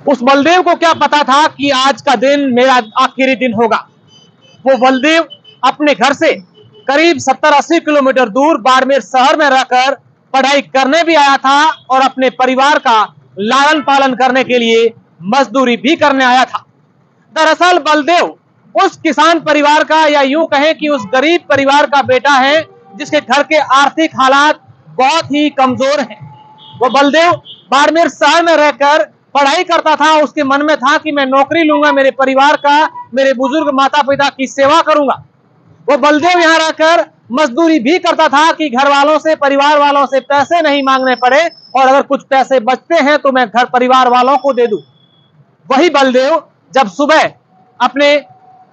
उस बलदेव को क्या पता था कि आज का दिन मेरा आखिरी दिन होगा। वो बलदेव अपने घर से करीब 70-80 किलोमीटर दूर बाड़मेर शहर में रहकर पढ़ाई करने भी आया था और अपने परिवार का लालन पालन करने के लिए मजदूरी भी करने आया था। दरअसल बलदेव उस किसान परिवार का, या यूं कहें कि उस गरीब परिवार का बेटा है जिसके घर के आर्थिक हालात बहुत ही कमजोर हैं। वो बलदेव बाड़मेर शहर में रहकर पढ़ाई करता था। उसके मन में था कि मैं नौकरी लूंगा, मेरे परिवार का, मेरे बुजुर्ग माता पिता की सेवा करूंगा। वो बलदेव यहाँ रहकर मजदूरी भी करता था कि घर वालों से, परिवार वालों से पैसे नहीं मांगने पड़े, और अगर कुछ पैसे बचते हैं तो मैं घर परिवार वालों को दे दूं। वही बलदेव जब सुबह अपने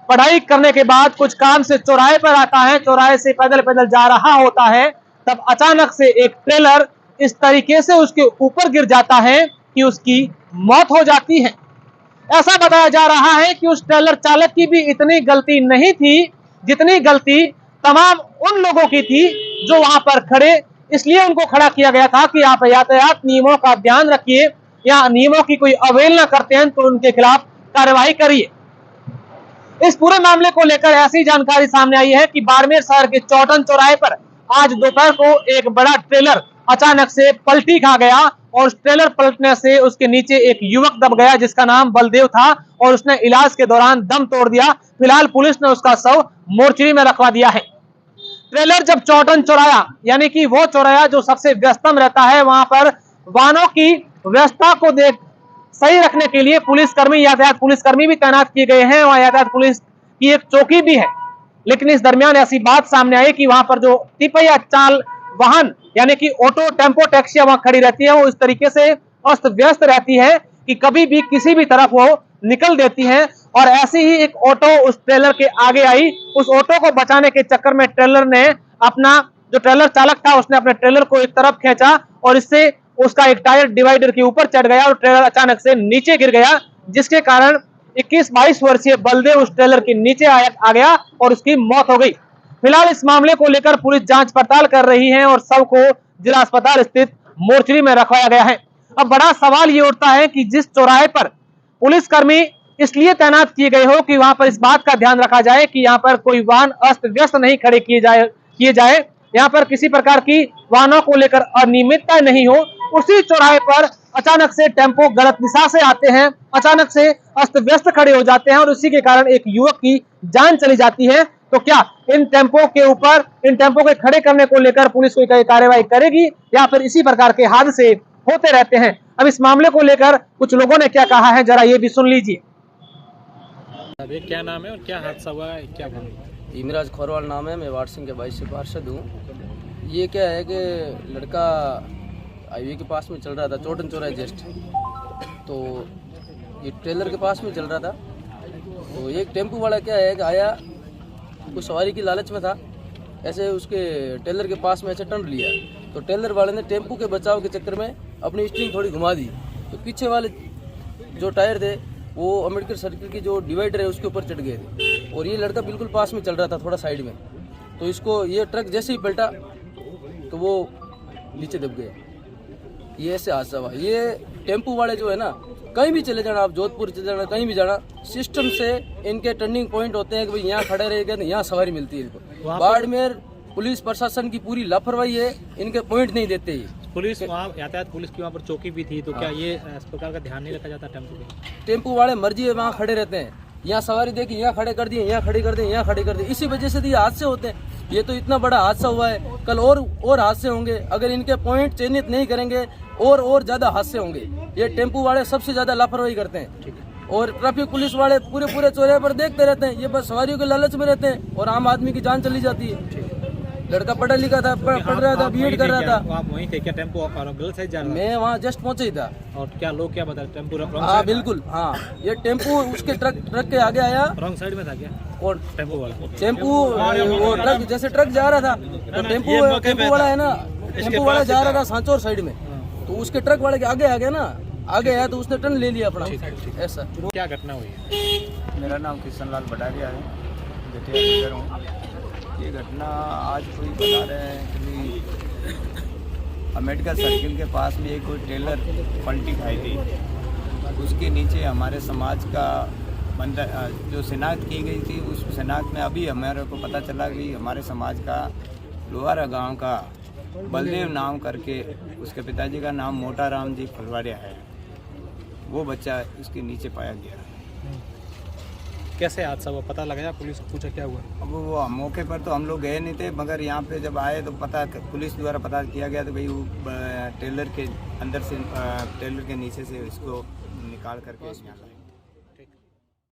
पढ़ाई करने के बाद कुछ काम से चौराहे पर आता है, चौराहे से पैदल पैदल जा रहा होता है, तब अचानक से एक ट्रेलर इस तरीके से उसके ऊपर गिर जाता है कि उसकी मौत हो जाती है। ऐसा बताया जा रहा है कि उस ट्रेलर चालक की भी इतनी गलती नहीं थी जितनी गलती तमाम उन लोगों की थी जो वहां पर खड़े, इसलिए उनको खड़ा किया गया था कि आप यातायात नियमों का ध्यान रखिए, या नियमों की कोई अवहेलना करते हैं तो उनके खिलाफ कार्रवाई करिए। इस पूरे मामले को लेकर ऐसी जानकारी सामने आई है कि बाड़मेर शहर के चौटन चौराहे पर आज दोपहर को एक बड़ा ट्रेलर अचानक से पलटी खा गया, और उस ट्रेलर पलटने से उसके नीचे एक युवक दब गया जिसका नाम बलदेव था, और उसने इलाज के दौरान दम तोड़ दिया। फिलहाल पुलिस ने उसका शव मोर्चरी में रखवा दिया है। ट्रेलर जब चौटन चौराया, यानी कि वो चौराया जो सबसे व्यस्तम रहता है, वहां पर वाहनों की व्यवस्था को देख सही रखने के लिए पुलिसकर्मी, यातायात पुलिसकर्मी भी तैनात किए गए हैं। वहां यातायात पुलिस की एक चौकी भी है। लेकिन इस दरमियान ऐसी बात सामने आई कि वहां पर जो तिपहिया चाल वाहन, यानी कि ऑटो, टेम्पो, टैक्सियां वहां खड़ी रहती है, वो इस तरीके से अस्त व्यस्त रहती है कि कभी भी किसी भी तरफ वो निकल देती है। और ऐसी ही एक ऑटो उस ट्रेलर के आगे आई। उस ऑटो को बचाने के चक्कर में ट्रेलर ने अपना, जो ट्रेलर चालक था उसने अपने ट्रेलर को एक तरफ खींचा, और इससे उसका एक टायर डिवाइडर के ऊपर चढ़ गया और ट्रेलर अचानक से नीचे गिर गया, जिसके कारण 21-22 वर्षीय बलदेव उस ट्रेलर के नीचे आ गया और उसकी मौत हो गई। फिलहाल इस मामले को लेकर पुलिस जांच पड़ताल कर रही है और शव को जिला अस्पताल स्थित मोर्चरी में रखवाया गया है। अब बड़ा सवाल ये उठता है कि जिस चौराहे पर पुलिसकर्मी इसलिए तैनात किए गए हो कि वहां पर इस बात का ध्यान रखा जाए कि यहाँ पर कोई वाहन अस्त व्यस्त नहीं खड़े किए जाए, यहाँ पर किसी प्रकार की वाहनों को लेकर अनियमितता नहीं हो, उसी चौराहे पर अचानक से टेम्पो गलत दिशा से आते हैं, अचानक से अस्त व्यस्त खड़े हो जाते हैं, और उसी के कारण एक युवक की जान चली जाती है। तो क्या इन टेम्पो के ऊपर, इन टेम्पो के खड़े करने को लेकर पुलिस कोई कार्रवाई करेगी, या फिर इसी प्रकार के हादसे होते रहते हैं? अब इस मामले को लेकर कुछ लोगों ने क्या कहा है, जरा ये भी सुन लीजिए। अभी क्या नाम है और क्या हादसा हुआ है, क्या हुआ? इमराज खोरवाल नाम है, मैं वार्ड सिंह के 22 से पार्षद हूँ। ये क्या है कि लड़का हाईवे के पास में चल रहा था, चौटन चौराहे जस्ट, तो ये ट्रेलर के पास में चल रहा था, तो एक टेम्पू वाला क्या है कि आया, कुछ सवारी की लालच में था, ऐसे उसके ट्रेलर के पास में ऐसे टर्न लिया, तो ट्रेलर वाले ने टेम्पू के बचाव के चक्कर में अपनी स्टीयरिंग थोड़ी घुमा दी, तो पीछे वाले जो टायर थे वो अम्बेडकर सर्किल की जो डिवाइडर है उसके ऊपर चढ़ गए थे, और ये लड़का बिल्कुल पास में चल रहा था, थोड़ा साइड में, तो इसको ये ट्रक जैसे ही पलटा तो वो नीचे दब गया। ये ऐसे हादसा हुआ। ये टेम्पू वाले जो है ना, कहीं भी चले जाना, आप जोधपुर चले जाना, कहीं भी जाना, सिस्टम से इनके टर्निंग पॉइंट होते हैं कि भाई यहाँ खड़े रहेगा तो यहाँ सवारी मिलती है इनको। बाड़मेर पुलिस प्रशासन की पूरी लापरवाही है, इनके पॉइंट नहीं देते ये। पुलिस वहाँ, यातायात पुलिस की वहाँ पर चौकी भी थी, तो क्या ये इस प्रकार का ध्यान नहीं रखा जाता टेम्पो पे? टेम्पू वाले मर्जी है वहाँ खड़े रहते हैं, यहाँ सवारी देखी, यहाँ खड़े कर दिए, यहाँ खड़ी कर दिए, यहाँ खड़ी कर दिए, इसी वजह से तो ये हादसे होते हैं। ये तो इतना बड़ा हादसा हुआ है, कल और हादसे होंगे अगर इनके पॉइंट चिन्हित नहीं करेंगे, और ज्यादा हादसे होंगे। ये टेम्पू वाले सबसे ज्यादा लापरवाही करते हैं, और ट्रैफिक पुलिस वाले पूरे चौराहे पर देखते रहते हैं, ये बस सवारियों के लालच में रहते हैं और आम आदमी की जान चली जाती है। लड़का पढ़ा लिखा था, पढ़ रहा था, बीएड कर रहा था। आप वहीं थे क्या? टेम्पो गलत साइड जा रहा था? मैं वहाँ जस्ट पहुंचे ही था। और क्या लोग क्या बता रहे, टेम्पो हाँ बिल्कुल, हाँ, ये टेम्पू उसके ट्रक के आगे आया। रॉन्ग साइड में था क्या? कौन? टेम्पो वाला? टेम्पू वो ट्रक, जैसे ट्रक जा रहा था तो टेम्पू वाला है ना, टेम्पू वाला जा रहा था सांचौर साइड में, तो उसके ट्रक वाले के आगे आ गया ना, आगे आया तो उसने टर्न ले लिया अपना। ऐसा क्या घटना हुई है? मेरा नाम किशन लाल भटारिया है, जटिया हूँ। ये घटना आज कोई बता रहे हैं कि अम्बेडकर सर्किल के पास में एक कोई ट्रेलर पलटी खाई थी, उसके नीचे हमारे समाज का जो शिनाख्त की गई थी, उस शिनाख्त में अभी हमारे को पता चला कि हमारे समाज का लोहारा गांव का बलदेव नाम करके, उसके पिताजी का नाम मोटा राम जी फलवाड़िया है, वो बच्चा इसके नीचे पाया गया। कैसे हादसा हुआ, पता लगाया, पुलिस को पूछा क्या हुआ? अब वो मौके पर तो हम लोग गए नहीं थे, मगर यहाँ पे जब आए तो पुलिस द्वारा पता किया गया तो भाई वो टेलर के अंदर से टेलर के नीचे से इसको निकाल करके यहाँ लाए।